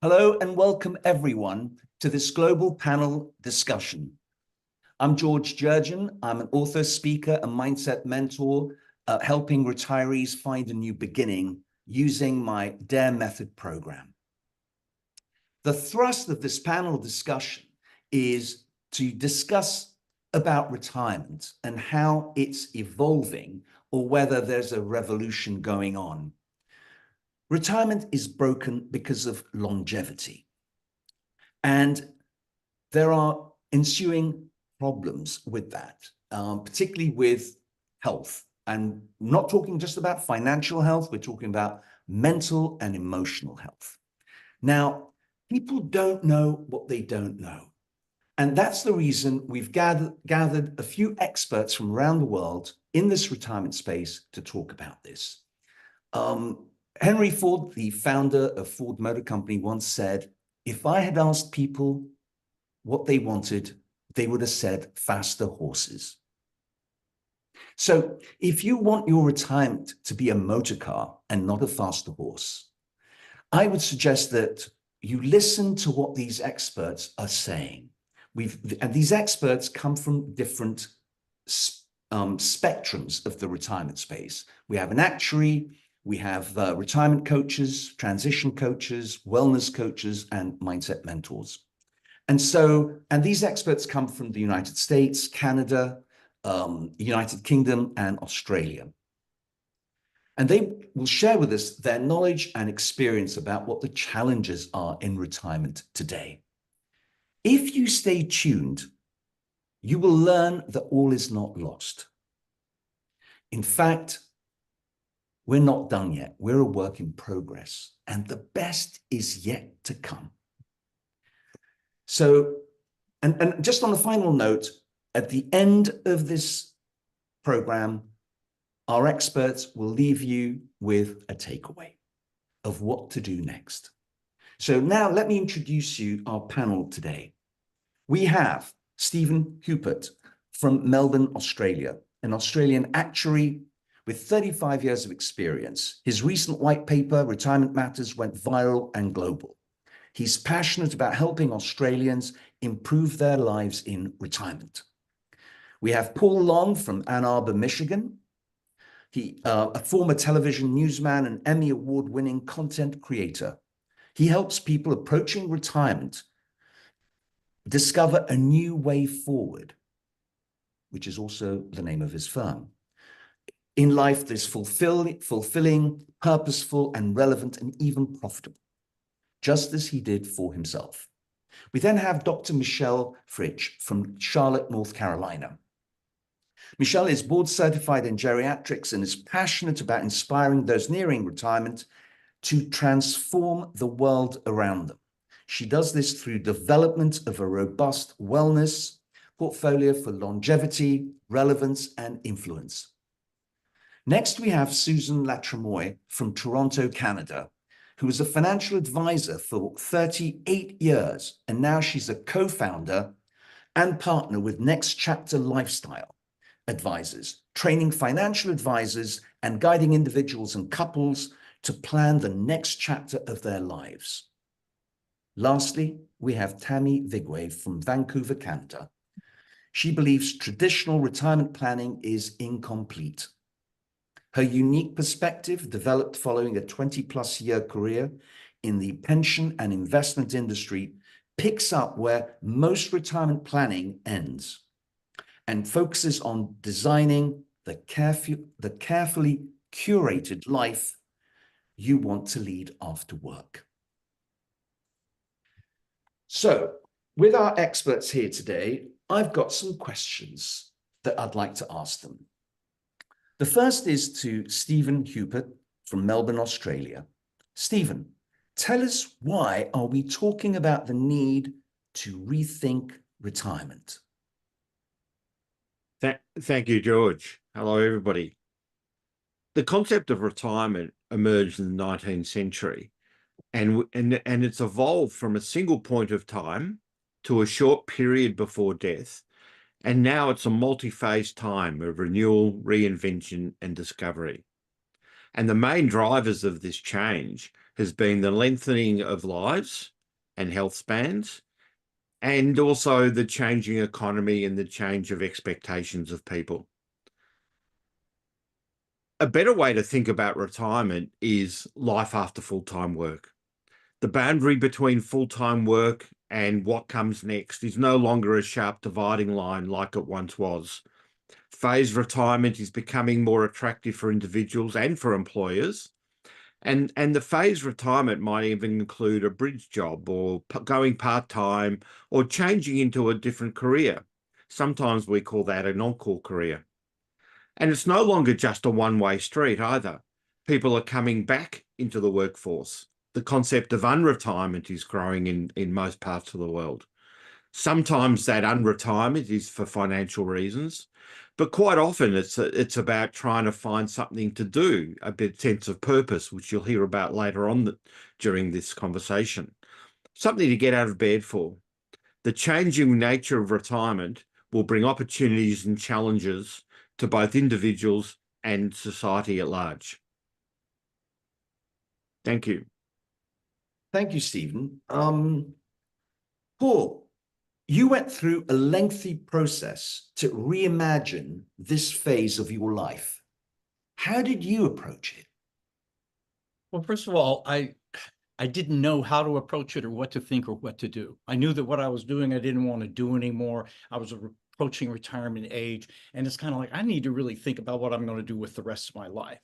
Hello and welcome everyone to this global panel discussion. I'm George Jerjian. I'm an author, speaker, and mindset mentor, helping retirees find a new beginning using my DARE method program. The thrust of this panel discussion is to discuss about retirement and how it's evolving or whether there's a revolution going on. Retirement is broken because of longevity. And there are ensuing problems with that, particularly with health. And we're not talking just about financial health, we're talking about mental and emotional health. Now, people don't know what they don't know. And that's the reason we've gathered a few experts from around the world in this retirement space to talk about this. Henry Ford, the founder of Ford Motor Company, once said, if I had asked people what they wanted, they would have said faster horses. So if you want your retirement to be a motor car and not a faster horse, I would suggest that you listen to what these experts are saying. And these experts come from different spectrums of the retirement space. We have an actuary, we have retirement coaches, transition coaches, wellness coaches, and mindset mentors. And these experts come from the United States, Canada, United Kingdom, and Australia. And they will share with us their knowledge and experience about what the challenges are in retirement today. If you stay tuned, you will learn that all is not lost. In fact, we're not done yet. We're a work in progress, and the best is yet to come. So, and just on a final note, at the end of this program, our experts will leave you with a takeaway of what to do next. So now let me introduce you our panel today. We have Stephen Hupert from Melbourne, Australia, an Australian actuary with 35 years of experience. His recent white paper, Retirement Matters, went viral and global. He's passionate about helping Australians improve their lives in retirement. We have Paul Long from Ann Arbor, Michigan. A former television newsman and Emmy Award-winning content creator. He helps people approaching retirement discover a new way forward, which is also the name of his firm. In life that's fulfilling, purposeful, and relevant, and even profitable, just as he did for himself. We then have Dr. Michelle Fritsch from Charlotte, North Carolina. Michelle is board certified in geriatrics and is passionate about inspiring those nearing retirement to transform the world around them. She does this through development of a robust wellness portfolio for longevity, relevance, and influence. Next, we have Susan Latremoy from Toronto, Canada, who was a financial advisor for 38 years, and now she's a co-founder and partner with Next Chapter Lifestyle Advisors, training financial advisors and guiding individuals and couples to plan the next chapter of their lives. Lastly, we have Tammy Vigwe from Vancouver, Canada. She believes traditional retirement planning is incomplete. Her unique perspective, developed following a 20-plus year career in the pension and investment industry, picks up where most retirement planning ends and focuses on designing the carefully curated life you want to lead after work. So, with our experts here today, I've got some questions that I'd like to ask them. The first is to Stephen Hupert from Melbourne, Australia. Stephen, tell us, why are we talking about the need to rethink retirement? Thank you, George. Hello, everybody. The concept of retirement emerged in the 19th century, and it's evolved from a single point of time to a short period before death. And now it's a multi-phase time of renewal, reinvention, and discovery. And the main drivers of this change has been the lengthening of lives and health spans, and also the changing economy and the change of expectations of people. A better way to think about retirement is life after full-time work. The boundary between full-time work and what comes next is no longer a sharp dividing line like it once was. Phased retirement is becoming more attractive for individuals and for employers. And the phased retirement might even include a bridge job or going part-time or changing into a different career. Sometimes we call that an encore career. And it's no longer just a one-way street either. People are coming back into the workforce. The concept of unretirement is growing in most parts of the world. Sometimes that unretirement is for financial reasons, but quite often it's about trying to find something to do, a bit sense of purpose, which you'll hear about later on during this conversation. Something to get out of bed for. The changing nature of retirement will bring opportunities and challenges to both individuals and society at large. Thank you. Thank you, Stephen. Paul, you went through a lengthy process to reimagine this phase of your life. How did you approach it? Well, first of all, I didn't know how to approach it or what to think or what to do. I knew that what I was doing, I didn't want to do anymore. I was approaching retirement age, and it's kind of like, I need to really think about what I'm going to do with the rest of my life.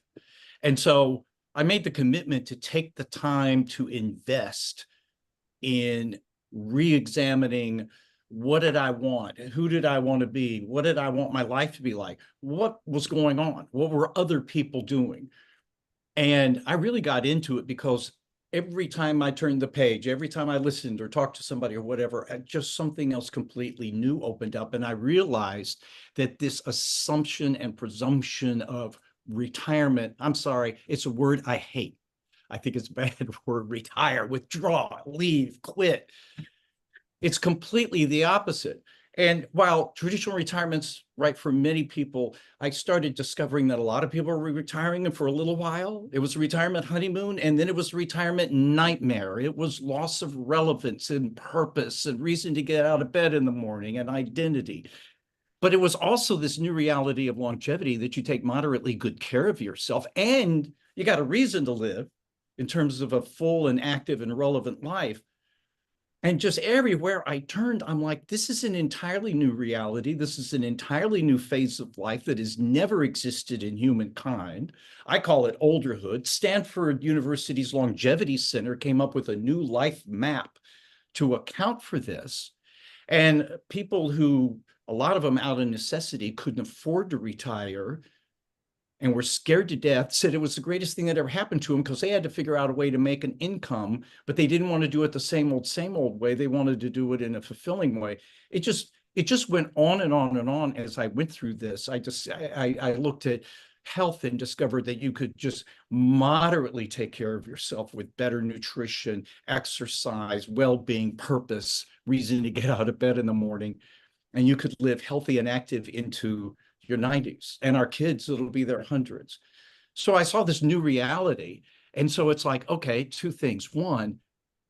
And so I made the commitment to take the time to invest in re-examining what did I want? Who did I want to be? What did I want my life to be like? What was going on? What were other people doing? And I really got into it because every time I turned the page, every time I listened or talked to somebody or whatever, just something else completely new opened up. And I realized that this assumption and presumption of retirement, I'm sorry, it's a word I hate. I think it's a bad word, retire, withdraw, leave, quit. It's completely the opposite. And while traditional retirement's right for many people, I started discovering that a lot of people were retiring for a little while. It was a retirement honeymoon, and then it was a retirement nightmare. It was loss of relevance and purpose and reason to get out of bed in the morning and identity. But it was also this new reality of longevity that you take moderately good care of yourself and you got a reason to live in terms of a full and active and relevant life. And just everywhere I turned, I'm like, this is an entirely new reality. This is an entirely new phase of life that has never existed in humankind. I call it olderhood. Stanford University's Longevity Center came up with a new life map to account for this. And people who, a lot of them out of necessity, couldn't afford to retire and were scared to death, said it was the greatest thing that ever happened to them because they had to figure out a way to make an income, but they didn't want to do it the same old way. They wanted to do it in a fulfilling way. It just went on and on and on as I went through this. I looked at health and discovered that you could just moderately take care of yourself with better nutrition, exercise, well-being, purpose, reason to get out of bed in the morning. And you could live healthy and active into your 90s, and our kids, it'll be their hundreds. So I saw this new reality. And so it's like, okay, two things. One,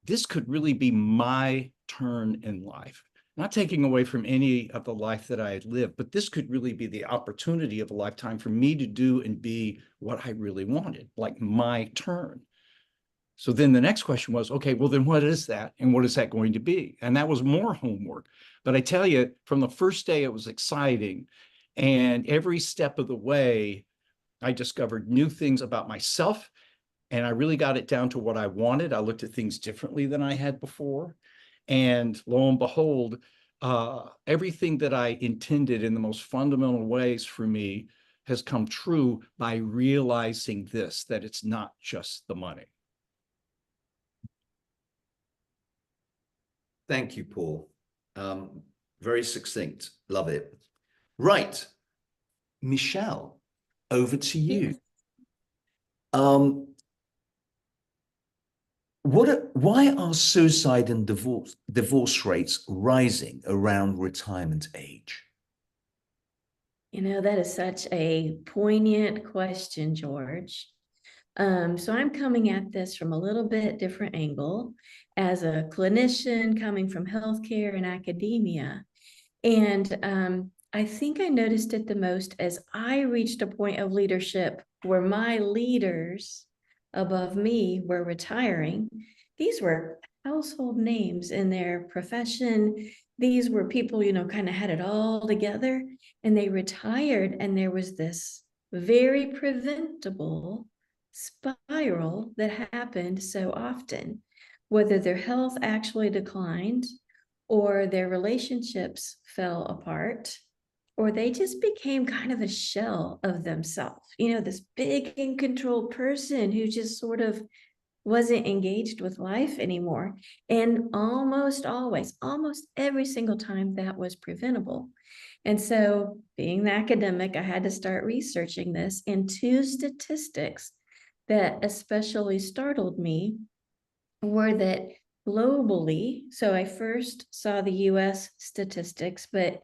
this could really be my turn in life, not taking away from any of the life that I had lived, but this could really be the opportunity of a lifetime for me to do and be what I really wanted, like my turn. So then the next question was, okay, well, then what is that? And what is that going to be? And that was more homework. But I tell you, from the first day, it was exciting. And every step of the way, I discovered new things about myself, and I really got it down to what I wanted. I looked at things differently than I had before. And lo and behold, everything that I intended in the most fundamental ways for me has come true by realizing this, that it's not just the money. Thank you, Paul. Very succinct. Love it. Right. Michelle, over to you. Why are suicide and divorce rates rising around retirement age? You know, that is such a poignant question, George. So I'm coming at this from a little bit different angle as a clinician coming from healthcare and academia. And I think I noticed it the most as I reached a point of leadership where my leaders above me were retiring. These were household names in their profession. These were people, kind of had it all together, and they retired. And there was this very preventable spiral that happened so often, whether their health actually declined or their relationships fell apart, or they just became kind of a shell of themselves. This big and controlled person who just sort of wasn't engaged with life anymore. And almost always, almost every single time, that was preventable. And so, being the academic, I had to start researching this. And two statistics that especially startled me were that globally, so I first saw the US statistics, but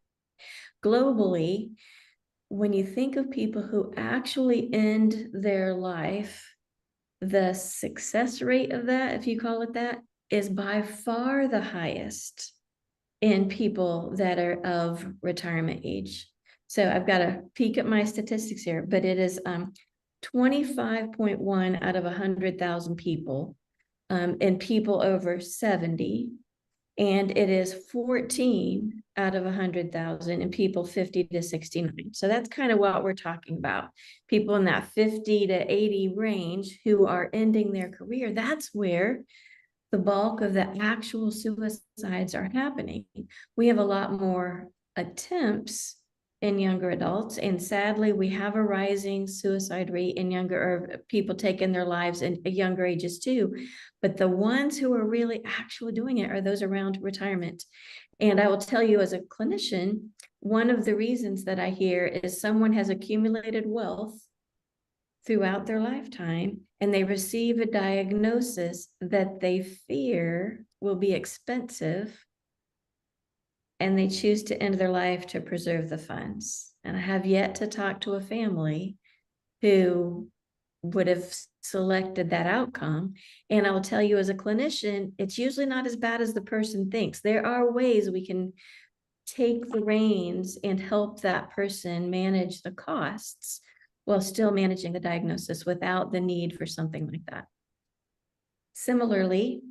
globally, when you think of people who actually end their life, the success rate of that, if you call it that, is by far the highest in people that are of retirement age. So I've got to peek at my statistics here, but it is 25.1 out of 100,000 people, and people over 70. And it is 14 out of 100,000 in people 50 to 69. So that's kind of what we're talking about. People in that 50 to 80 range who are ending their career. That's where the bulk of the actual suicides are happening. We have a lot more attempts in younger adults, and sadly, we have a rising suicide rate in younger, or people taking their lives in younger ages too. But the ones who are really actually doing it are those around retirement. And I will tell you, as a clinician, one of the reasons that I hear is someone has accumulated wealth throughout their lifetime, and they receive a diagnosis that they fear will be expensive, and they choose to end their life to preserve the funds. And I have yet to talk to a family who would have selected that outcome. And I'll tell you, as a clinician, it's usually not as bad as the person thinks. There are ways we can take the reins and help that person manage the costs while still managing the diagnosis without the need for something like that. Similarly,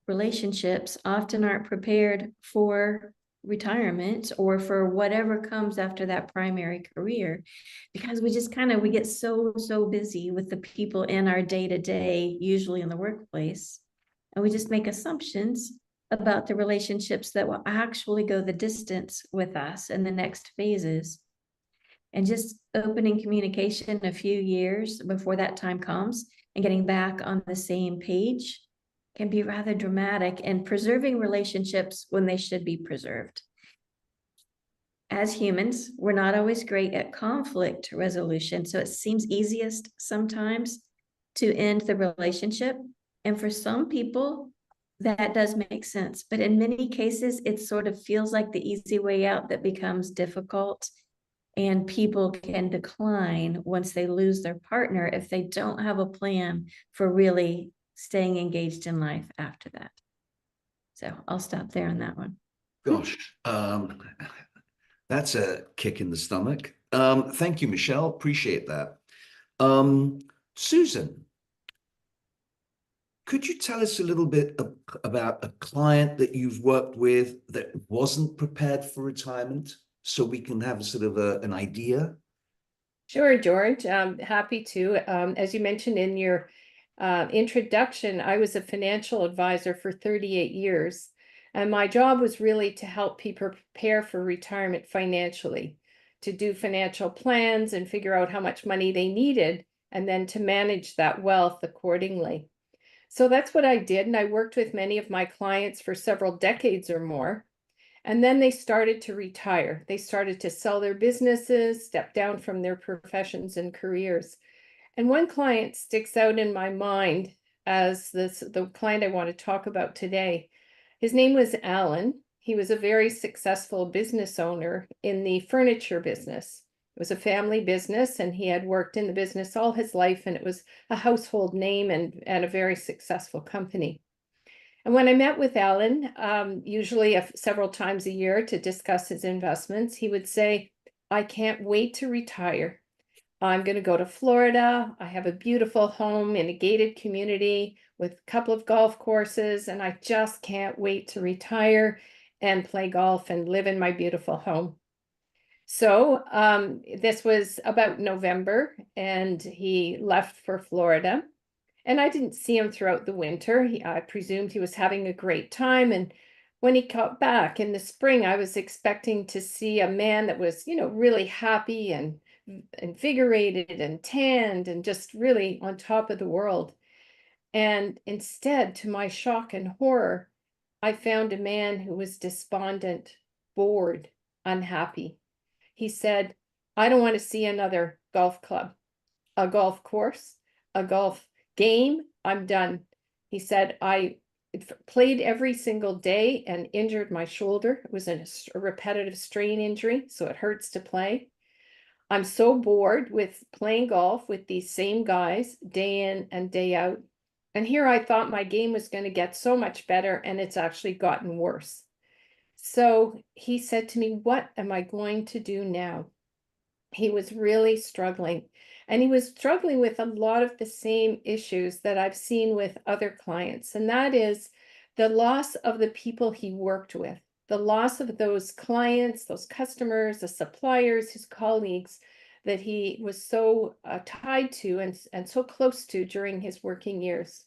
relationships often aren't prepared for retirement or for whatever comes after that primary career, because we just we get so busy with the people in our day-to-day, usually in the workplace, and we just make assumptions about the relationships that will actually go the distance with us in the next phases. And just opening communication a few years before that time comes and getting back on the same page can be rather dramatic, and preserving relationships when they should be preserved. As humans, we're not always great at conflict resolution, so it seems easiest sometimes to end the relationship. And for some people, that does make sense. But in many cases, it sort of feels like the easy way out that becomes difficult. And people can decline once they lose their partner if they don't have a plan for really staying engaged in life after that. So I'll stop there on that one. Gosh, that's a kick in the stomach. Thank you, Michelle. Appreciate that. Susan, could you tell us a little bit about a client that you've worked with that wasn't prepared for retirement, so we can have sort of an idea? Sure, George. Happy to. As you mentioned in your introduction, I was a financial advisor for 38 years, and my job was really to help people prepare for retirement financially, to do financial plans and figure out how much money they needed, and then to manage that wealth accordingly. So that's what I did, and I worked with many of my clients for several decades or more. And then they started to retire. They started to sell their businesses, step down from their professions and careers. And one client sticks out in my mind as the client I want to talk about today. His name was Alan. He was a very successful business owner in the furniture business. It was a family business, and he had worked in the business all his life, and it was a household name and a very successful company. And when I met with Alan, usually several times a year to discuss his investments, he would say, I can't wait to retire. I'm going to go to Florida. I have a beautiful home in a gated community with a couple of golf courses, and I just can't wait to retire and play golf and live in my beautiful home. So this was about November, and he left for Florida. And I didn't see him throughout the winter. I presumed he was having a great time. And when he got back in the spring, I was expecting to see a man that was, really happy and invigorated and tanned and just really on top of the world. And instead, to my shock and horror, I found a man who was despondent, bored, unhappy. He said, I don't want to see another golf club, a golf course, a golf game. I'm done. He said, I played every single day and injured my shoulder. It was a repetitive strain injury, so it hurts to play. I'm so bored with playing golf with these same guys day in and day out. And here I thought my game was going to get so much better, and it's actually gotten worse. So he said to me, what am I going to do now? He was really struggling, and he was struggling with a lot of the same issues that I've seen with other clients. And that is the loss of the people he worked with, the loss of those clients, those customers, the suppliers, his colleagues that he was so tied to and so close to during his working years.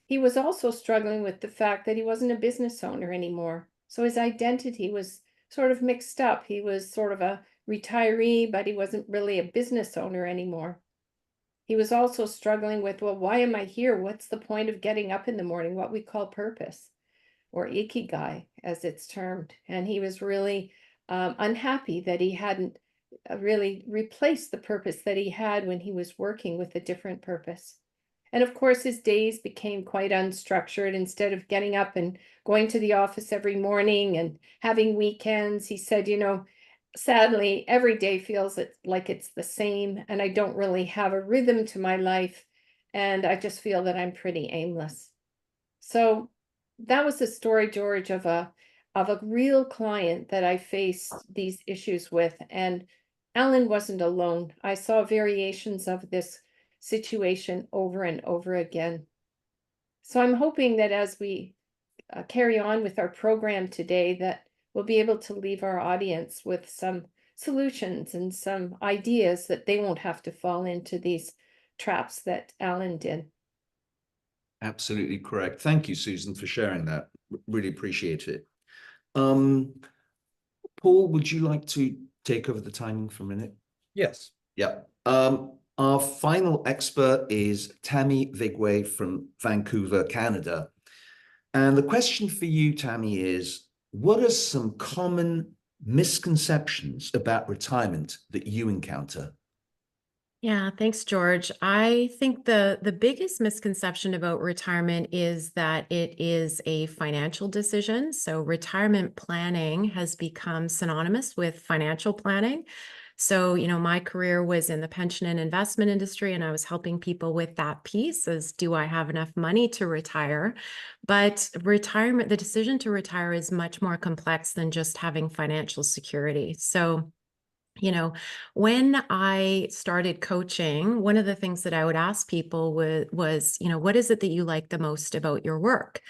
He was also struggling with the fact that he wasn't a business owner anymore. So his identity was sort of mixed up. He was sort of a retiree, but he wasn't really a business owner anymore. He was also struggling with, well, why am I here? What's the point of getting up in the morning? What we call purpose, or ikigai, as it's termed. And he was really unhappy that he hadn't really replaced the purpose that he had when he was working with a different purpose. And of course, his days became quite unstructured. Instead of getting up and going to the office every morning and having weekends, he said, sadly, every day feels like it's the same, and I don't really have a rhythm to my life, and I just feel that I'm pretty aimless. So that was the story, George, of a real client that I faced these issues with, and Alan wasn't alone. I saw variations of this situation over and over again. So I'm hoping that as we carry on with our program today, that we'll be able to leave our audience with some solutions and some ideas that they won't have to fall into these traps that Alan did. Absolutely correct. Thank you, Susan, for sharing that. Really appreciate it. Paul, would you like to take over the timing for a minute? Yes. Yeah. Our final expert is Tammy Vigway from Vancouver, Canada. And the question for you, Tammy, is what are some common misconceptions about retirement that you encounter? Yeah, thanks, George. I think the biggest misconception about retirement is that it is a financial decision. So retirement planning has become synonymous with financial planning. So, my career was in the pension and investment industry, and I was helping people with that piece as, do I have enough money to retire? But retirement, the decision to retire is much more complex than just having financial security. So, when I started coaching, one of the things that I would ask people was, what is it that you like the most about your work?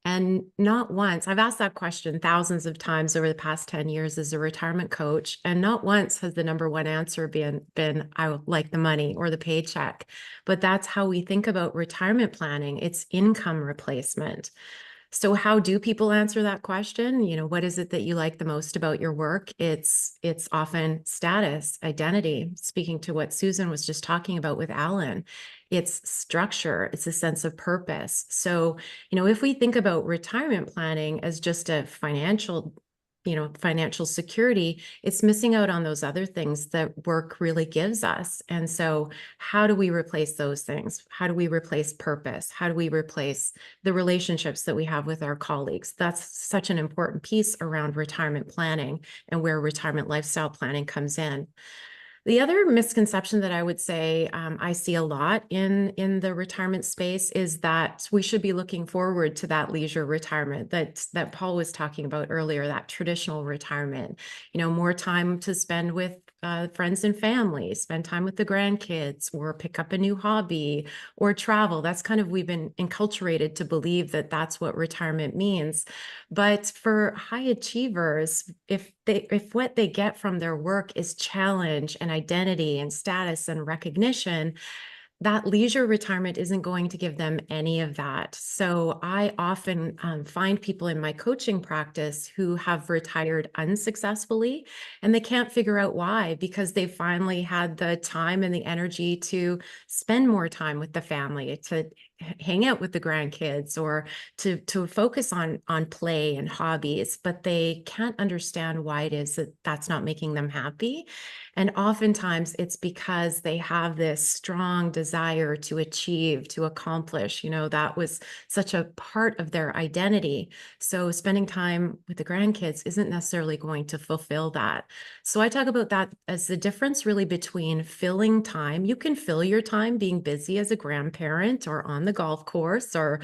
And not once, I've asked that question thousands of times over the past 10 years as a retirement coach, and not once has the number one answer been I like the money or the paycheck. But that's how we think about retirement planning. It's income replacement. So how do people answer that question? What is it that you like the most about your work? It's often status, identity, speaking to what Susan was just talking about with Alan. It's structure, it's a sense of purpose. So, if we think about retirement planning as just a financial security, it's missing out on those other things that work really gives us. And so how do we replace those things? How do we replace purpose? How do we replace the relationships that we have with our colleagues? That's such an important piece around retirement planning and where retirement lifestyle planning comes in. The other misconception that I would say I see a lot in the retirement space is that we should be looking forward to that leisure retirement that Paul was talking about earlier, that traditional retirement, more time to spend with friends and family, spend time with the grandkids, or pick up a new hobby or travel. That's kind of, we've been enculturated to believe that that's what retirement means. But for high achievers, if what they get from their work is challenge and identity and status and recognition, that leisure retirement isn't going to give them any of that. So I often find people in my coaching practice who have retired unsuccessfully, and they can't figure out why, because they finally had the time and the energy to spend more time with the family, to hang out with the grandkids, or to focus on play and hobbies, but they can't understand why it is that that's not making them happy. And oftentimes it's because they have this strong desire to achieve, to accomplish, that was such a part of their identity. So spending time with the grandkids isn't necessarily going to fulfill that. So I talk about that as the difference really between filling time. You can fill your time being busy as a grandparent or on the golf course or,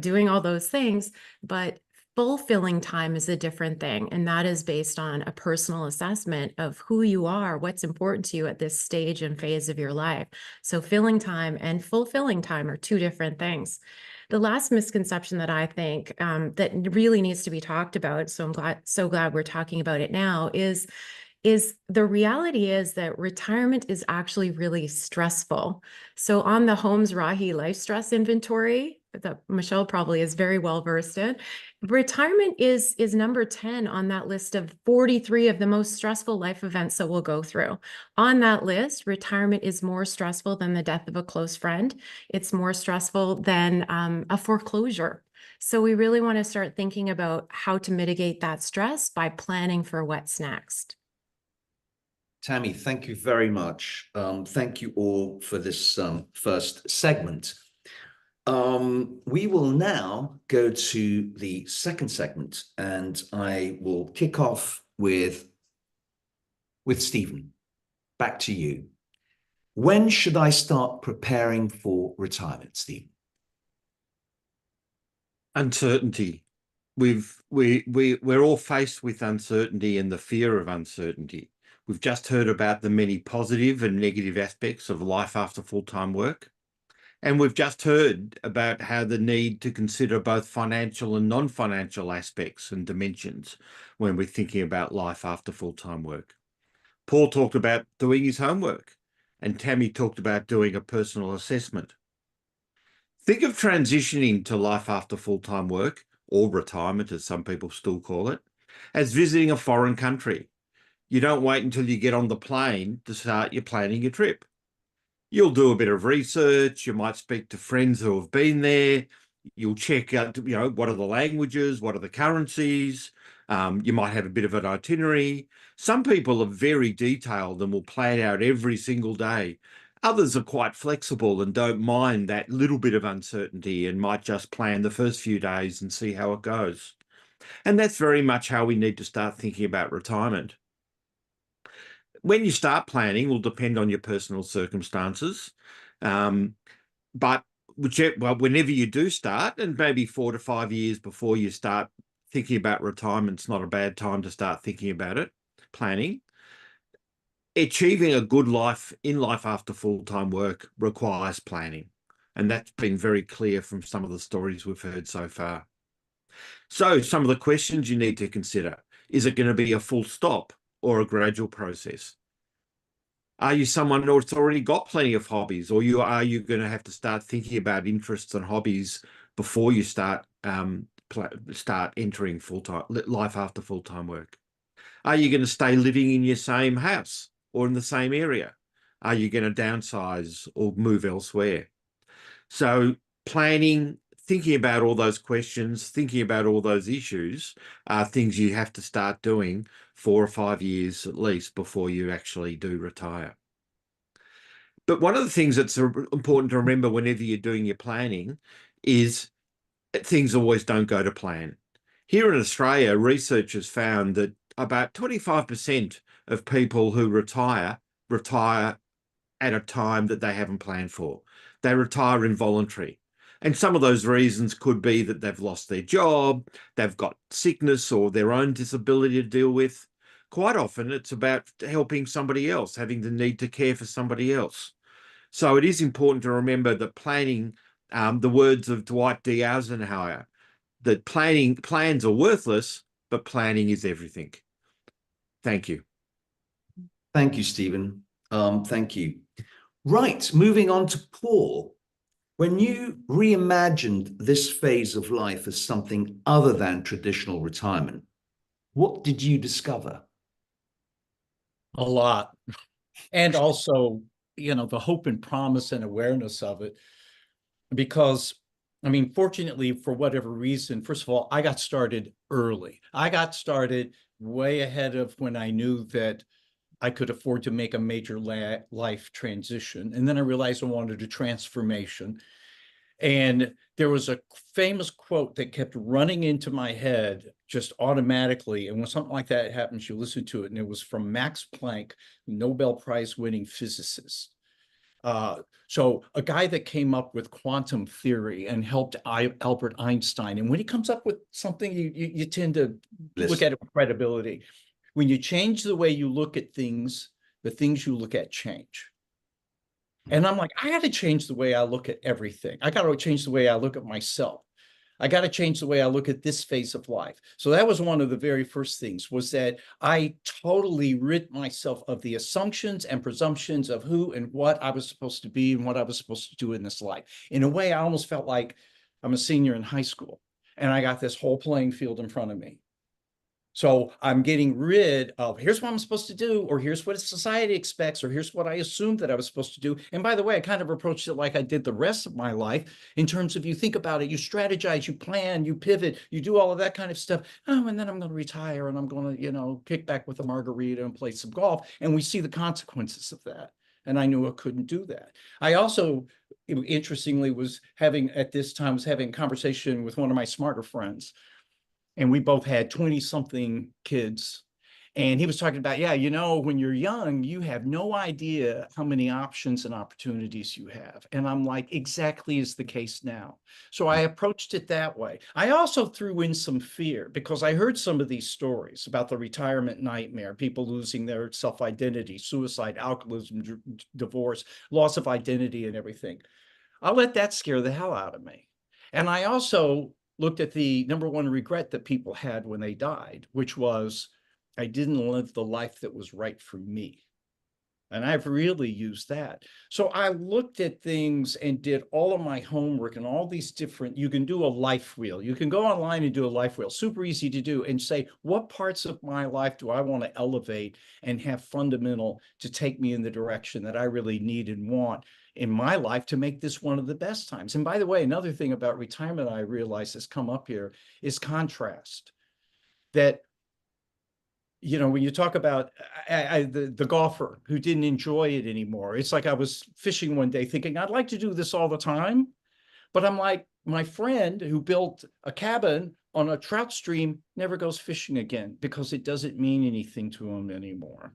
doing all those things, but fulfilling time is a different thing. And that is based on a personal assessment of who you are, what's important to you at this stage and phase of your life. So filling time and fulfilling time are two different things. The last misconception that I think that really needs to be talked about, so I'm so glad we're talking about it now, is the reality is that retirement is actually really stressful. So on the Holmes Rahi life stress inventory that Michelle probably is very well versed in, retirement is number 10 on that list of 43 of the most stressful life events that we'll go through. On that list, retirement is more stressful than the death of a close friend. It's more stressful than a foreclosure. So we really want to start thinking about how to mitigate that stress by planning for what's next. Tammy, thank you very much. Thank you all for this first segment. We will now go to the second segment, and I will kick off with Stephen. Back to you. When should I start preparing for retirement, Stephen? Uncertainty. We're all faced with uncertainty and the fear of uncertainty. We've just heard about the many positive and negative aspects of life after full-time work. And we've just heard about how the need to consider both financial and non-financial aspects and dimensions when we're thinking about life after full-time work. Paul talked about doing his homework, and Tammy talked about doing a personal assessment. Think of transitioning to life after full-time work, or retirement as some people still call it, as visiting a foreign country. You don't wait until you get on the plane to start your planning your trip. You'll do a bit of research. You might speak to friends who have been there. You'll check out, what are the languages? What are the currencies? You might have a bit of an itinerary. Some people are very detailed and will plan out every single day. Others are quite flexible and don't mind that little bit of uncertainty and might just plan the first few days and see how it goes. And that's very much how we need to start thinking about retirement. When you start planning will depend on your personal circumstances. But whenever you do start, and maybe 4 to 5 years before you start thinking about retirement's not a bad time to start thinking about it, planning. Achieving a good life in life after full-time work requires planning. And that's been very clear from some of the stories we've heard so far. So some of the questions you need to consider: is it going to be a full stop or a gradual process? Are you someone who's already got plenty of hobbies, or are you going to have to start thinking about interests and hobbies before you start entering full-time life after full-time work? Are you going to stay living in your same house or in the same area? Are you going to downsize or move elsewhere? So planning, thinking about all those questions, thinking about all those issues are things you have to start doing 4 or 5 years at least before you actually do retire. But one of the things that's important to remember whenever you're doing your planning is that things always don't go to plan. Here in Australia, research has found that about 25% of people who retire retire at a time that they haven't planned for. They retire involuntary. And some of those reasons could be that they've lost their job, they've got sickness or their own disability to deal with. Quite often it's about helping somebody else, having the need to care for somebody else. So it is important to remember that planning, the words of Dwight D. Eisenhower, that plans are worthless, but planning is everything. Thank you. Thank you, Stephen. Thank you. Right, moving on to Paul. When you reimagined this phase of life as something other than traditional retirement, what did you discover? A lot. And also, you know, the hope and promise and awareness of it. Because, I mean, fortunately, for whatever reason, first of all, I got started early. I got started way ahead of when I knew that I could afford to make a major life transition. And then I realized I wanted a transformation. And there was a famous quote that kept running into my head just automatically. And when something like that happens, you listen to it. And it was from Max Planck, Nobel Prize winning physicist. So a guy that came up with quantum theory and helped Albert Einstein. And when he comes up with something, you tend to look at it with credibility. When you change the way you look at things, the things you look at change. And I'm like, I got to change the way I look at everything. I got to change the way I look at myself. I got to change the way I look at this phase of life. So that was one of the very first things, was that I totally rid myself of the assumptions and presumptions of who and what I was supposed to be and what I was supposed to do in this life. In a way, I almost felt like I'm a senior in high school and I got this whole playing field in front of me. So I'm getting rid of, here's what I'm supposed to do, or here's what society expects, or here's what I assumed that I was supposed to do. And by the way, I kind of approached it like I did the rest of my life, in terms of, you think about it, you strategize, you plan, you pivot, you do all of that kind of stuff. Oh, and then I'm going to retire and I'm going to, you know, kick back with a margarita and play some golf. And we see the consequences of that. And I knew I couldn't do that. I also, interestingly, was having a conversation with one of my smarter friends. And we both had 20-something kids. And he was talking about, yeah, you know, when you're young, you have no idea how many options and opportunities you have. And I'm like, exactly is the case now. So I approached it that way. I also threw in some fear, because I heard some of these stories about the retirement nightmare, people losing their self-identity, suicide, alcoholism, divorce, loss of identity and everything. I let that scare the hell out of me. And I also looked at the number one regret that people had when they died, which was, I didn't live the life that was right for me. And I've really used that. So I looked at things and did all of my homework and all these different, you can do a life wheel. You can go online and do a life wheel, super easy to do, and say, what parts of my life do I want to elevate and have fundamental to take me in the direction that I really need and want in my life to make this one of the best times. And by the way, another thing about retirement I realize has come up here is contrast. That, you know, when you talk about the golfer who didn't enjoy it anymore, it's like I was fishing one day thinking, I'd like to do this all the time. But I'm like, my friend who built a cabin on a trout stream never goes fishing again because it doesn't mean anything to him anymore.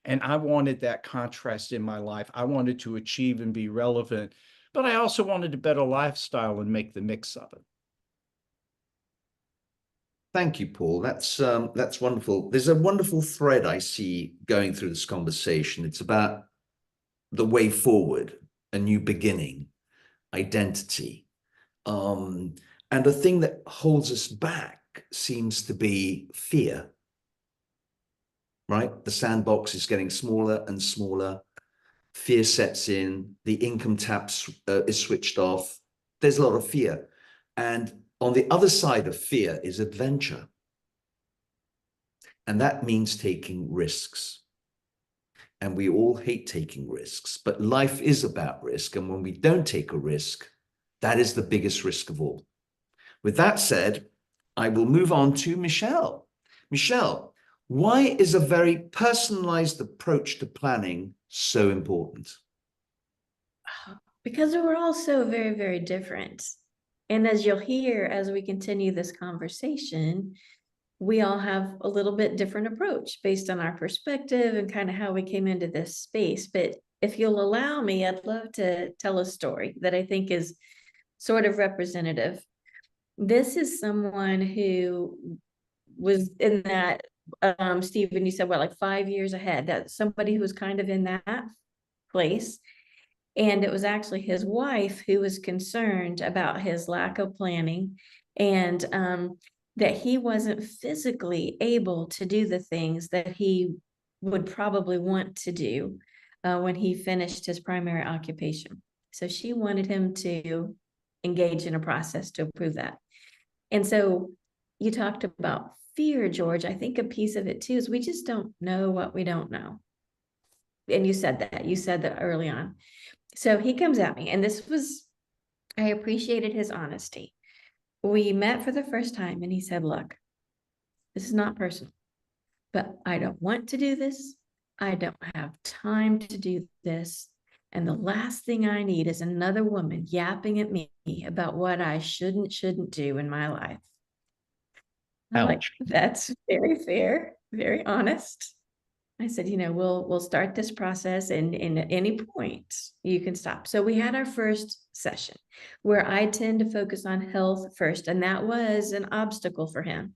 And I wanted that contrast in my life. I wanted to achieve and be relevant, but I also wanted a better lifestyle and make the mix of it. Thank you, Paul. That's wonderful. There's a wonderful thread I see going through this conversation. It's about the way forward, a new beginning, identity. And the thing that holds us back seems to be fear, right? The sandbox is getting smaller and smaller. Fear sets in, the income tax is switched off. There's a lot of fear. And on the other side of fear is adventure. And that means taking risks. And we all hate taking risks, but life is about risk. And when we don't take a risk, that is the biggest risk of all. With that said, I will move on to Michelle. Michelle, why is a very personalized approach to planning so important? Because we're all so very, very different. And as you'll hear, as we continue this conversation, we all have a little bit different approach based on our perspective and kind of how we came into this space. But if you'll allow me, I'd love to tell a story that I think is sort of representative. This is someone who was in that, Stephen, you said, what, like 5 years ahead? That's somebody who was kind of in that place. And it was actually his wife who was concerned about his lack of planning and that he wasn't physically able to do the things that he would probably want to do when he finished his primary occupation. So she wanted him to engage in a process to improve that. And so you talked about fear, George. I think a piece of it too is we just don't know what we don't know. And you said that early on. So he comes at me, and I appreciated his honesty. We met for the first time, and he said, look, this is not personal, but I don't want to do this. I don't have time to do this. And the last thing I need is another woman yapping at me about what I shouldn't do in my life. I'm like, that's very fair, very honest. I said, we'll start this process, and at any point you can stop. So we had our first session where I tend to focus on health first, and that was an obstacle for him.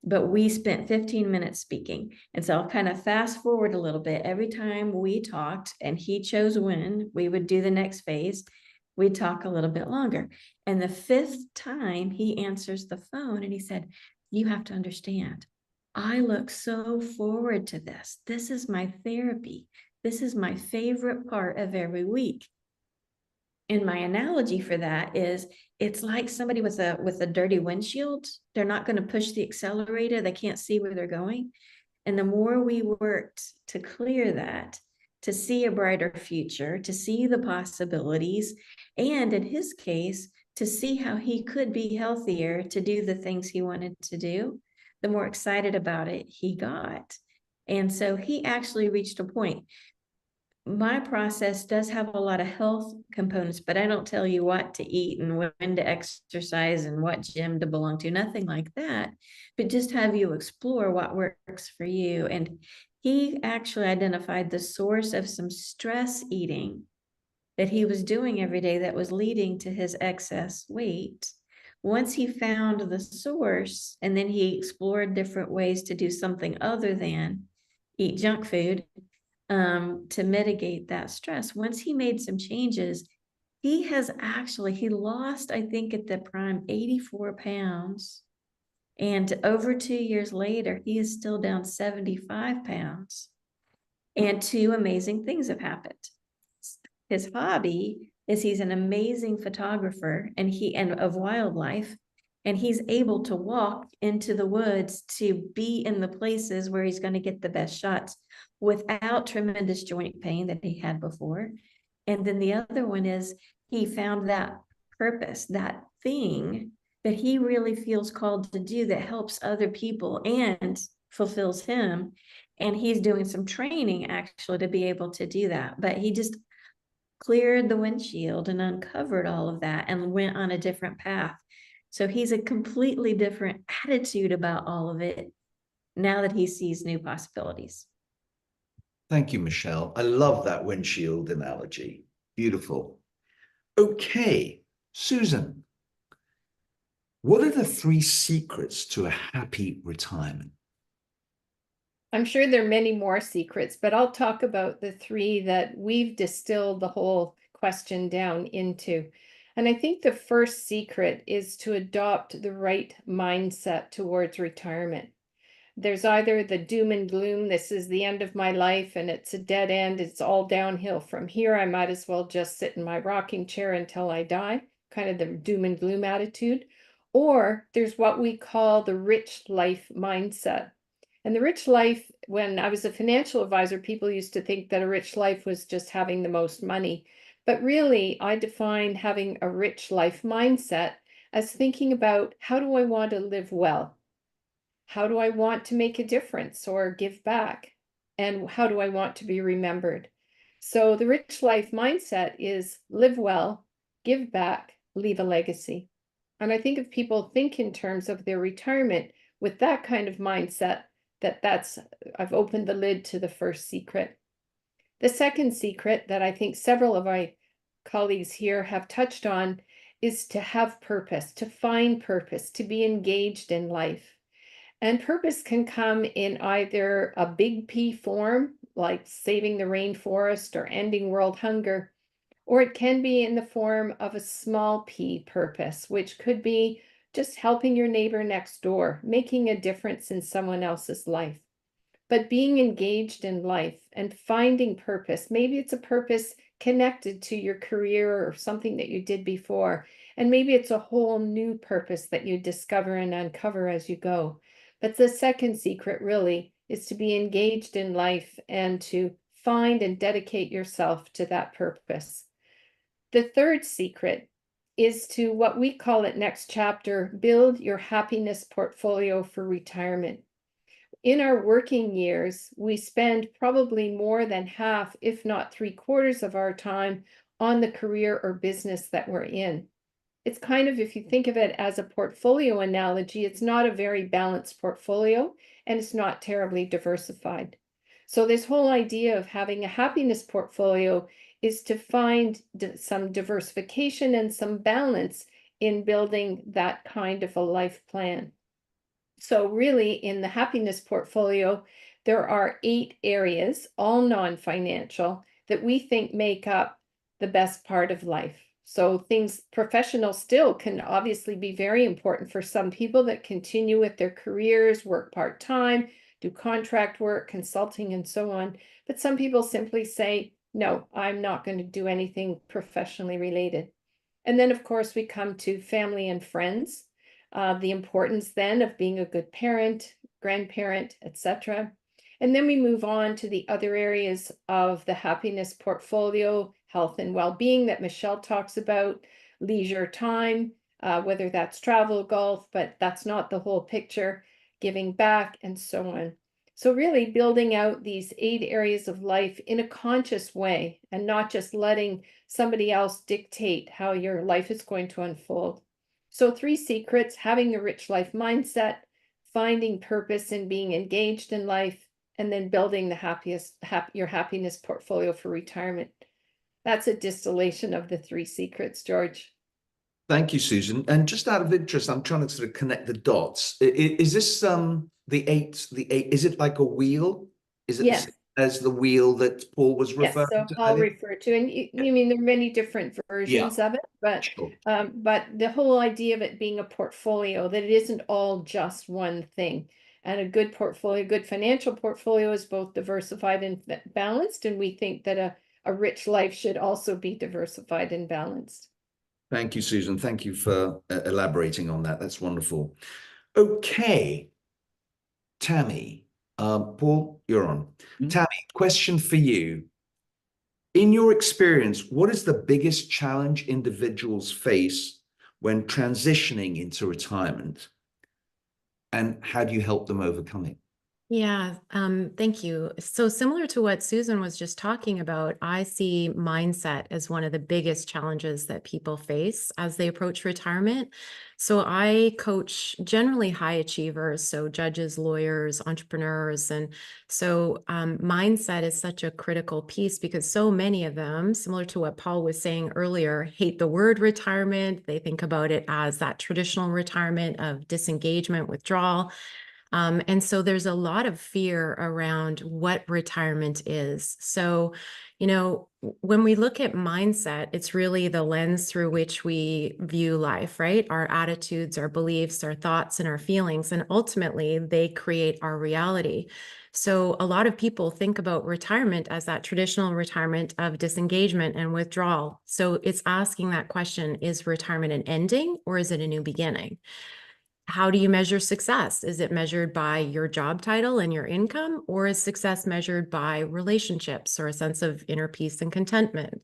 But we spent 15 minutes speaking. And so I'll kind of fast forward a little bit. Every time we talked and he chose when we would do the next phase, we'd talk a little bit longer. And the 5th time he answers the phone and he said, you have to understand, I look so forward to this. This is my therapy. This is my favorite part of every week. And my analogy for that is it's like somebody with a dirty windshield. They're not going to push the accelerator. They can't see where they're going. And the more we worked to clear that, to see a brighter future, to see the possibilities, and in his case, to see how he could be healthier to do the things he wanted to do, the more excited about it he got. And so he actually reached a point. My process does have a lot of health components, but I don't tell you what to eat and when to exercise and what gym to belong to, nothing like that, but just have you explore what works for you. And he actually identified the source of some stress eating that he was doing every day that was leading to his excess weight. Once he found the source, and then he explored different ways to do something other than eat junk food, to mitigate that stress. Once he made some changes, he lost, I think at the prime, 84 pounds. And over 2 years later, he is still down 75 pounds. And 2 amazing things have happened. His hobby is he's an amazing photographer and of wildlife. And he's able to walk into the woods to be in the places where he's going to get the best shots without tremendous joint pain that he had before. And then the other one is he found that purpose, that thing that he really feels called to do that helps other people and fulfills him. And he's doing some training actually to be able to do that. But he just cleared the windshield and uncovered all of that and went on a different path. So he's a completely different attitude about all of it now that he sees new possibilities. Thank you, Michelle. I love that windshield analogy. Beautiful. Okay, Susan, what are the 3 secrets to a happy retirement? I'm sure there are many more secrets, but I'll talk about the 3 that we've distilled the whole question down into. And I think the first secret is to adopt the right mindset towards retirement. There's either the doom and gloom, this is the end of my life and it's a dead end, it's all downhill from here, I might as well just sit in my rocking chair until I die, kind of the doom and gloom attitude. Or there's what we call the rich life mindset. And the rich life, when I was a financial advisor, people used to think that a rich life was just having the most money. But really, I define having a rich life mindset as thinking about how do I want to live well? How do I want to make a difference or give back? And how do I want to be remembered? So the rich life mindset is live well, give back, leave a legacy. And I think if people think in terms of their retirement, with that kind of mindset, I've opened the lid to the first secret. The second secret that I think several of my colleagues here have touched on is to have purpose, to find purpose, to be engaged in life. And purpose can come in either a big P form, like saving the rainforest or ending world hunger, or it can be in the form of a small p purpose, which could be just helping your neighbor next door, making a difference in someone else's life. But being engaged in life and finding purpose, maybe it's a purpose connected to your career or something that you did before, and maybe it's a whole new purpose that you discover and uncover as you go. But the second secret really is to be engaged in life and to find and dedicate yourself to that purpose. The third secret is to, what we call it next chapter, build your happiness portfolio for retirement. In our working years, we spend probably more than half, if not 3/4 of our time on the career or business that we're in. It's kind of, if you think of it as a portfolio analogy, it's not a very balanced portfolio and it's not terribly diversified. So this whole idea of having a happiness portfolio is to find some diversification and some balance in building that kind of a life plan. So really, in the happiness portfolio, there are 8 areas, all non-financial, that we think make up the best part of life. So things professional still can obviously be very important for some people that continue with their careers, work part-time, do contract work, consulting, and so on. But some people simply say, no, I'm not going to do anything professionally related. And then, of course, we come to family and friends. The importance then of being a good parent, grandparent, etc. And then we move on to the other areas of the happiness portfolio, health and well-being that Michelle talks about, leisure time, whether that's travel, golf, but that's not the whole picture, giving back, and so on. So really building out these 8 areas of life in a conscious way and not just letting somebody else dictate how your life is going to unfold. So 3 secrets: having a rich life mindset, finding purpose in being engaged in life, and then building your happiness portfolio for retirement. That's a distillation of the 3 secrets, George. Thank you, Susan. And just out of interest, I'm trying to sort of connect the dots. Is this the eight? Is it like a wheel? Is it Yes. the same as the wheel that Paul was Yes, referring so to I'll earlier? refer to, and you mean there are many different versions of it, but Sure. but the whole idea of it being a portfolio, that it isn't all just one thing. And a good portfolio, good financial portfolio, is both diversified and balanced, and we think that a rich life should also be diversified and balanced. Thank you, Susan. Thank you for elaborating on that. That's wonderful. Okay, Tammy. Paul, you're on. Tammy, question for you. In your experience, what is the biggest challenge individuals face when transitioning into retirement? And how do you help them overcome it? Yeah, thank you. So similar to what Susan was just talking about, I see mindset as one of the biggest challenges that people face as they approach retirement. So I coach generally high achievers, so judges, lawyers, entrepreneurs. And so mindset is such a critical piece because so many of them, similar to what Paul was saying earlier, hate the word retirement. They think about it as that traditional retirement of disengagement, withdrawal. And so there's a lot of fear around what retirement is. So, when we look at mindset, it's really the lens through which we view life, right? Our attitudes, our beliefs, our thoughts, and our feelings. And ultimately, they create our reality. So a lot of people think about retirement as that traditional retirement of disengagement and withdrawal. So it's asking that question, is retirement an ending or is it a new beginning? How do you measure success? Is it measured by your job title and your income, or is success measured by relationships or a sense of inner peace and contentment?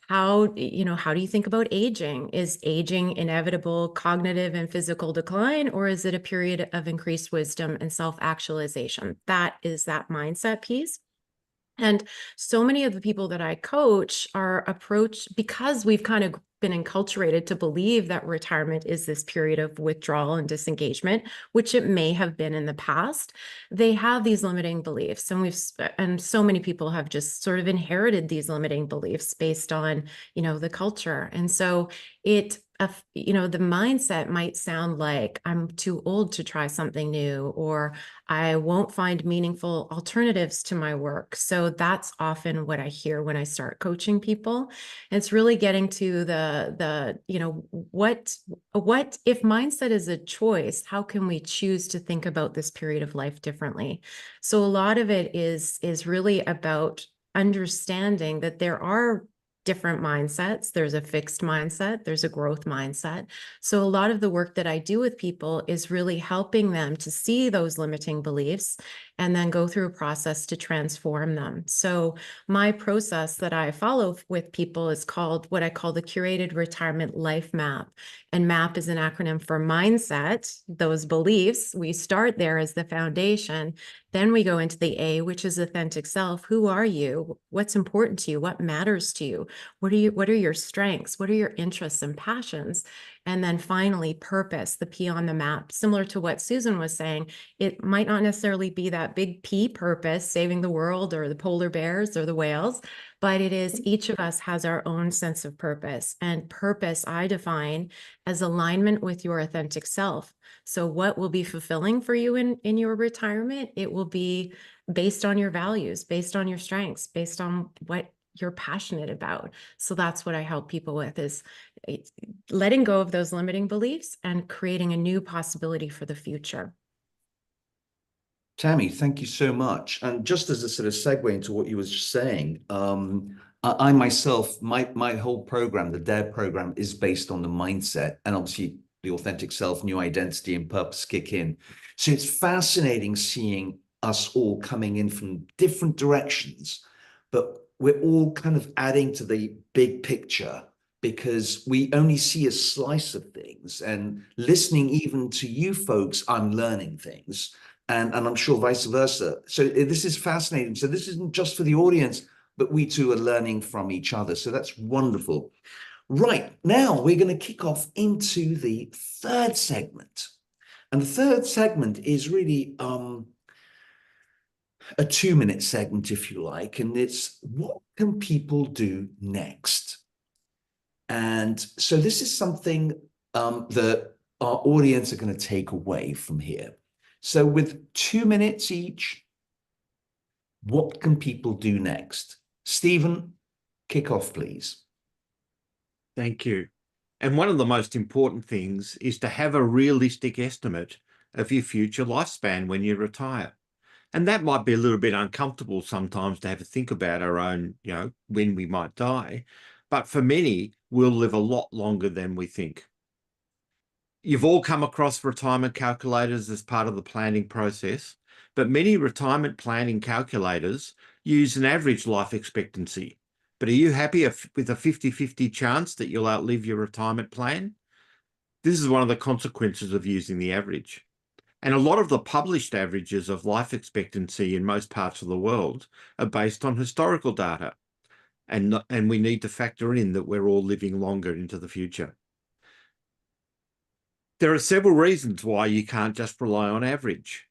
How do you think about aging? Is aging inevitable cognitive and physical decline, or is it a period of increased wisdom and self-actualization? That is that mindset piece. And so many of the people that I coach are approached because we've kind of been enculturated to believe that retirement is this period of withdrawal and disengagement, which it may have been in the past. They have these limiting beliefs, and so many people have just sort of inherited these limiting beliefs based on, the culture. And so the mindset might sound like I'm too old to try something new, or I won't find meaningful alternatives to my work. So that's often what I hear when I start coaching people. And it's really getting to what if mindset is a choice, how can we choose to think about this period of life differently? So a lot of it is really about understanding that there are different mindsets. There's a fixed mindset, there's a growth mindset. So a lot of the work that I do with people is really helping them to see those limiting beliefs and then go through a process to transform them. So my process that I follow with people is called what I call the Curated Retirement Life Map. And MAP is an acronym for mindset, those beliefs. We start there as the foundation. Then we go into the A, which is authentic self. Who are you? What's important to you? What matters to you? What are your strengths? What are your interests and passions? And then finally, purpose, the P on the map. Similar to what Susan was saying, it might not necessarily be that big P purpose, saving the world or the polar bears or the whales, but it is each of us has our own sense of purpose. And purpose I define as alignment with your authentic self. So what will be fulfilling for you in your retirement? It will be based on your values, based on your strengths, based on what you're passionate about. So that's what I help people with, is letting go of those limiting beliefs and creating a new possibility for the future. Tammy, thank you so much. And just as a sort of segue into what you were just saying, I myself, my whole program, the DARE program, is based on the mindset, and obviously the authentic self, new identity, and purpose kick in. So it's fascinating seeing us all coming in from different directions, but we're all kind of adding to the big picture, because we only see a slice of things. And listening even to you folks, I'm learning things. And I'm sure vice versa. So this is fascinating. So this isn't just for the audience, but we too are learning from each other. So that's wonderful. Right, now we're going to kick off into the third segment. And the third segment is really a 2-minute segment, if you like. And it's, what can people do next? And so this is something that our audience are going to take away from here. So with 2 minutes each, what can people do next? Stephen, kick off, please. Thank you. And one of the most important things is to have a realistic estimate of your future lifespan when you retire. And that might be a little bit uncomfortable sometimes to have to think about our own, when we might die. But for many, we'll live a lot longer than we think. You've all come across retirement calculators as part of the planning process, but many retirement planning calculators use an average life expectancy. But are you happy with a 50-50 chance that you'll outlive your retirement plan? This is one of the consequences of using the average. And a lot of the published averages of life expectancy in most parts of the world are based on historical data. And we need to factor in that we're all living longer into the future. There are several reasons why you can't just rely on average.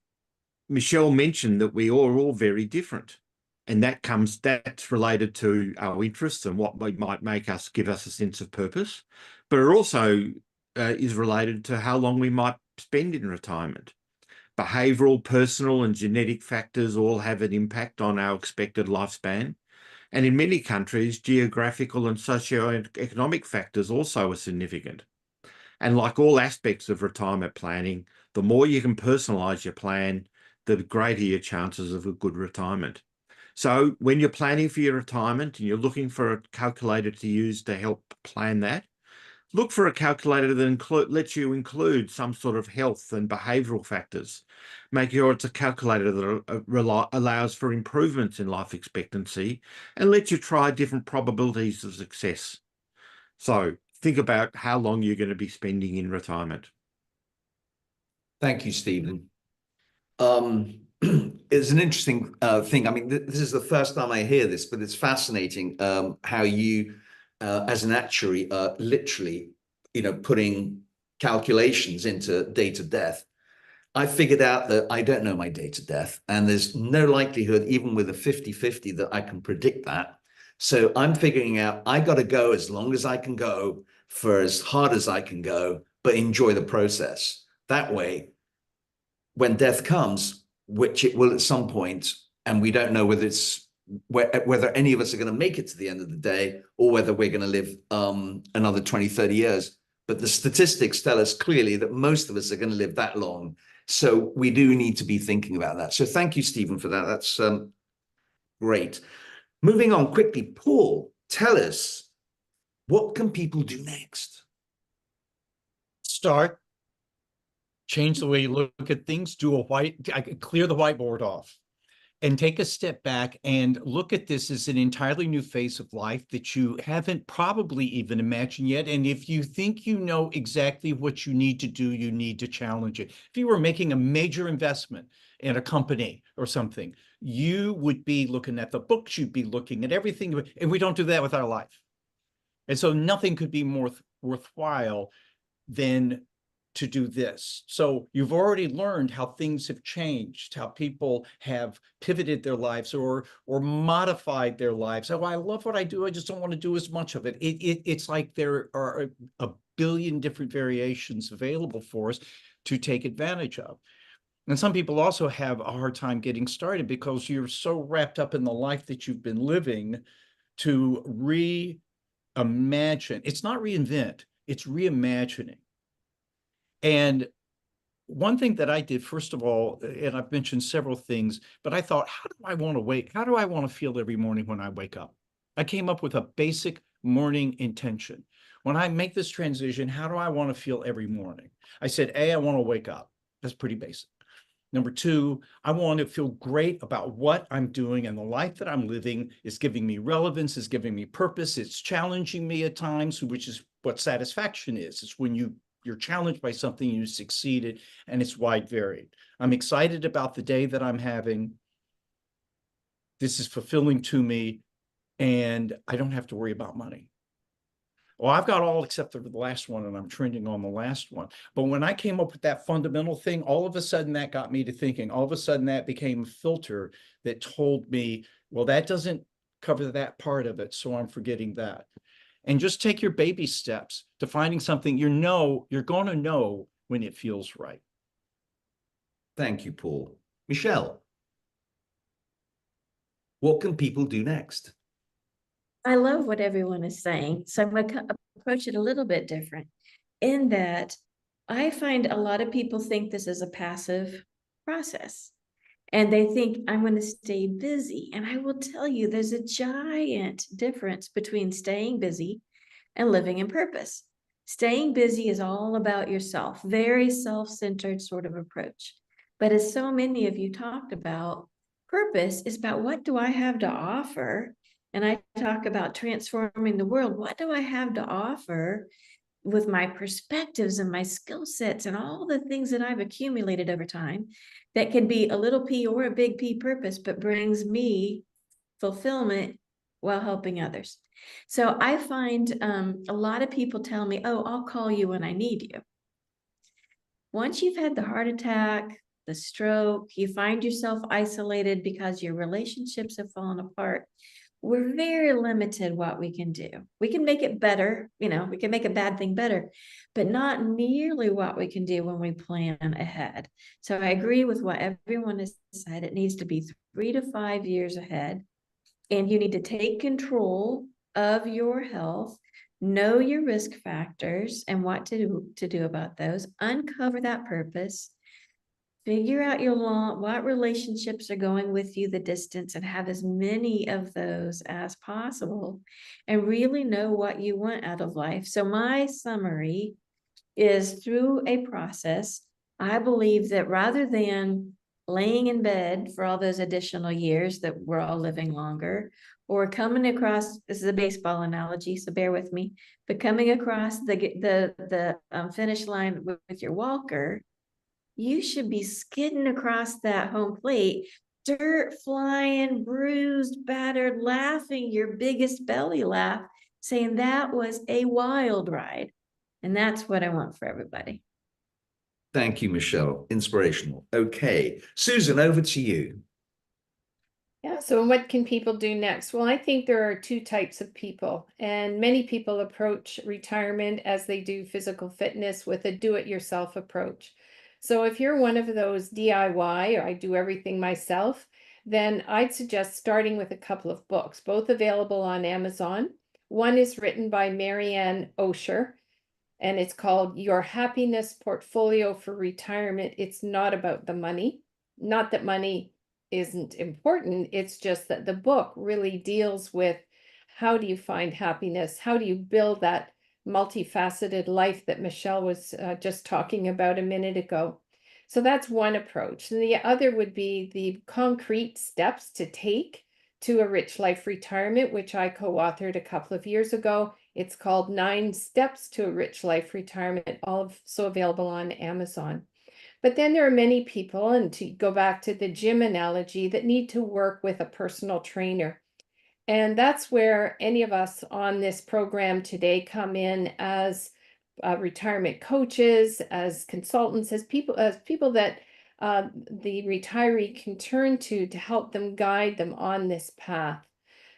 Michelle mentioned that we are all very different, and that's related to our interests and what might give us a sense of purpose, but it also is related to how long we might spend in retirement. Behavioural, personal, and genetic factors all have an impact on our expected lifespan, and in many countries, geographical and socio-economic factors also are significant. And like all aspects of retirement planning, the more you can personalise your plan, the greater your chances of a good retirement. So when you're planning for your retirement and you're looking for a calculator to use to help plan that, look for a calculator that lets you include some sort of health and behavioural factors. Make sure it's a calculator that allows for improvements in life expectancy and lets you try different probabilities of success. So think about how long you're going to be spending in retirement. Thank you, Stephen. it's an interesting thing. I mean, this is the first time I hear this, but it's fascinating how you, as an actuary, are literally, putting calculations into date of death. I figured out that I don't know my date of death, and there's no likelihood, even with a 50-50, that I can predict that. So I'm figuring out I got to go as long as I can go for as hard as I can go, but enjoy the process. That way, when death comes, which it will at some point, and we don't know whether any of us are going to make it to the end of the day or whether we're going to live another 20, 30 years. But the statistics tell us clearly that most of us are going to live that long. So we do need to be thinking about that. So thank you, Stephen, for that. That's great. Moving on quickly, Paul, tell us, what can people do next? Start. Change the way you look at things, clear the whiteboard off and take a step back and look at this as an entirely new phase of life that you haven't probably even imagined yet. And if you think you know exactly what you need to do, you need to challenge it. If you were making a major investment in a company or something, you would be looking at the books, you'd be looking at everything, and we don't do that with our life. And so nothing could be more worthwhile than to do this. So you've already learned how things have changed, how people have pivoted their lives or modified their lives. Oh, I love what I do. I just don't want to do as much of it. It's like there are a billion different variations available for us to take advantage of. And some people also have a hard time getting started because you're so wrapped up in the life that you've been living to reimagine. It's not reinvent, it's reimagining. And one thing that I did, first of all, and I've mentioned several things, but I thought, how do I want to feel every morning when I wake up? I came up with a basic morning intention. When I make this transition, how do I want to feel every morning? I said, A, I want to wake up. That's pretty basic. Number two, I want to feel great about what I'm doing, and the life that I'm living is giving me relevance, is giving me purpose. It's challenging me at times, which is what satisfaction is. It's when you're challenged by something, you succeeded, and it's wide varied. I'm excited about the day that I'm having. This is fulfilling to me, and I don't have to worry about money. Well, I've got all except for the last one, and I'm trending on the last one. But when I came up with that fundamental thing, all of a sudden that got me to thinking. All of a sudden that became a filter that told me, well, that doesn't cover that part of it, so I'm forgetting that. And just take your baby steps to finding something you're going to know when it feels right. Thank you, Paul. Michelle, what can people do next? I love what everyone is saying. So I'm going to approach it a little bit different in that I find a lot of people think this is a passive process. And they think I'm going to stay busy. And I will tell you, there's a giant difference between staying busy and living in purpose. Staying busy is all about yourself, very self-centered sort of approach. But as so many of you talked about, purpose is about what do I have to offer? And I talk about transforming the world. What do I have to offer with my perspectives and my skill sets and all the things that I've accumulated over time that can be a little P or a big P purpose, but brings me fulfillment while helping others. So I find a lot of people tell me, oh, I'll call you when I need you. Once you've had the heart attack, the stroke, you find yourself isolated because your relationships have fallen apart. We're very limited what we can do. We can make it better, we can make a bad thing better, but not nearly what we can do when we plan ahead. So I agree with what everyone has said. It needs to be 3 to 5 years ahead, and you need to take control of your health, know your risk factors and what to do about those, uncover that purpose, figure out what relationships are going with you the distance, and have as many of those as possible, and really know what you want out of life. So my summary is, through a process, I believe that rather than laying in bed for all those additional years that we're all living longer, or coming across, this is a baseball analogy, so bear with me, but coming across the finish line with your walker, you should be skidding across that home plate, dirt flying, bruised, battered, laughing your biggest belly laugh, saying that was a wild ride. And that's what I want for everybody. Thank you, Michelle. Inspirational. Okay, Susan, over to you. Yeah, so what can people do next? Well, I think there are two types of people, and many people approach retirement as they do physical fitness with a do-it-yourself approach. So if you're one of those DIY, or I do everything myself, then I'd suggest starting with a couple of books, both available on Amazon. One is written by Marianne Osher, and it's called Your Happiness Portfolio for Retirement. It's not about the money. Not that money isn't important. It's just that the book really deals with how do you find happiness? How do you build that multifaceted life that Michelle was just talking about a minute ago? So that's one approach. And the other would be the concrete steps to take to a rich life retirement, which I co-authored a couple of years ago. It's called 9 Steps to a Rich Life Retirement, also available on Amazon. But then there are many people, and to go back to the gym analogy, that need to work with a personal trainer. And that's where any of us on this program today come in as retirement coaches, as consultants, as people that the retiree can turn to help them, guide them on this path.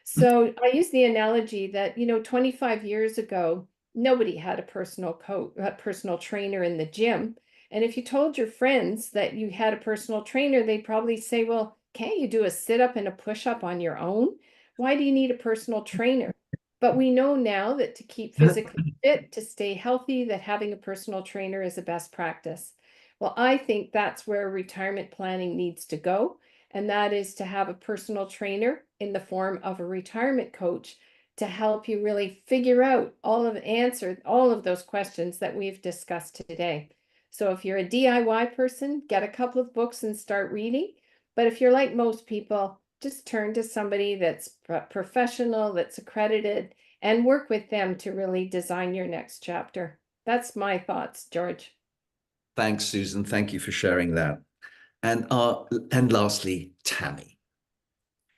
So I use the analogy that, 25 years ago, nobody had a personal trainer in the gym. And if you told your friends that you had a personal trainer, they'd probably say, well, can't you do a sit-up and a push-up on your own? Why do you need a personal trainer? But we know now that to keep physically fit, to stay healthy, that having a personal trainer is a best practice. Well, I think that's where retirement planning needs to go. And that is to have a personal trainer in the form of a retirement coach to help you really figure out answer all of those questions that we've discussed today. So if you're a DIY person, get a couple of books and start reading. But if you're like most people, just turn to somebody that's professional, that's accredited, and work with them to really design your next chapter. That's my thoughts, George. Thanks, Susan. Thank you for sharing that. And lastly, Tammy,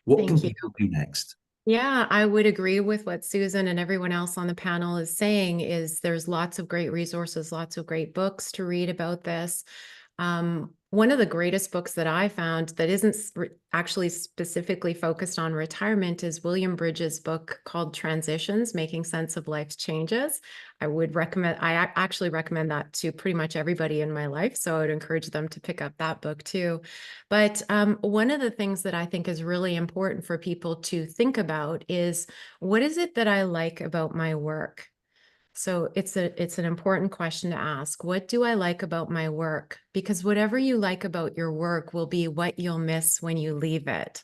what can people do next? Yeah, I would agree with what Susan and everyone else on the panel is saying. Is there's lots of great resources, lots of great books to read about this. One of the greatest books that I found that isn't actually specifically focused on retirement is William Bridges' book called Transitions, Making Sense of Life's Changes. I actually recommend that to pretty much everybody in my life. So I would encourage them to pick up that book too. But one of the things that I think is really important for people to think about is, what is it that I like about my work? So it's an important question to ask. What do I like about my work? Because whatever you like about your work will be what you'll miss when you leave it.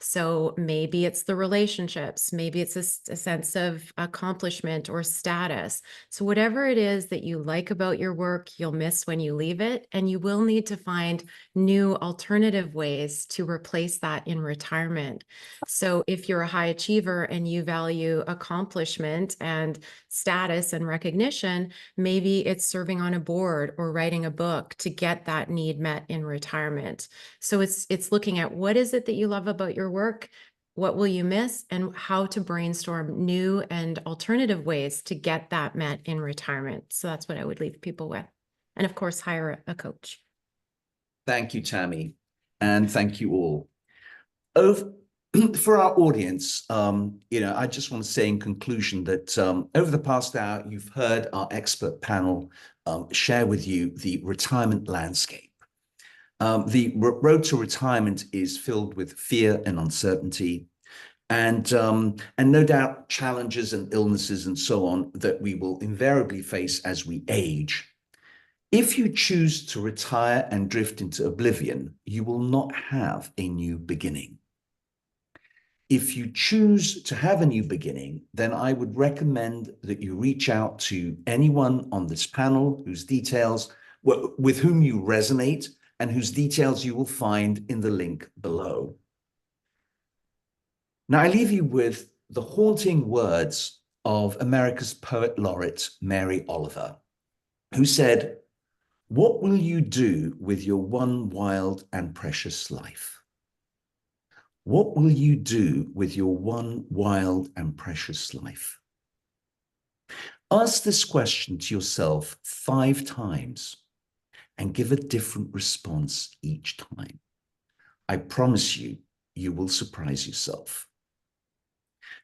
So maybe it's the relationships, maybe it's a sense of accomplishment or status. So whatever it is that you like about your work, you'll miss when you leave it, and you will need to find new alternative ways to replace that in retirement. So if you're a high achiever and you value accomplishment and status and recognition, maybe it's serving on a board or writing a book to get that need met in retirement. So it's looking at, what is it that you love about your work? What will you miss? And how to brainstorm new and alternative ways to get that met in retirement. So that's what I would leave people with. And of course, hire a coach. Thank you, Tammy. And thank you all. For our audience, I just want to say in conclusion that over the past hour, you've heard our expert panel share with you the retirement landscape. The road to retirement is filled with fear and uncertainty, and no doubt challenges and illnesses and so on that we will invariably face as we age. If you choose to retire and drift into oblivion, you will not have a new beginning. If you choose to have a new beginning, then I would recommend that you reach out to anyone on this panel with whom you resonate and whose details you will find in the link below. Now, I leave you with the haunting words of America's poet laureate, Mary Oliver, who said, What will you do with your one wild and precious life? What will you do with your one wild and precious life? Ask this question to yourself 5 times and give a different response each time. I promise you, you will surprise yourself.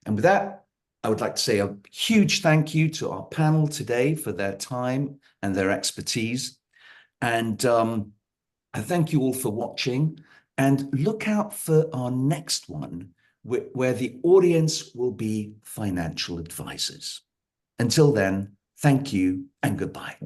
And with that, I would like to say a huge thank you to our panel today for their time and their expertise. And I thank you all for watching, and look out for our next one where the audience will be financial advisors. Until then, thank you and goodbye.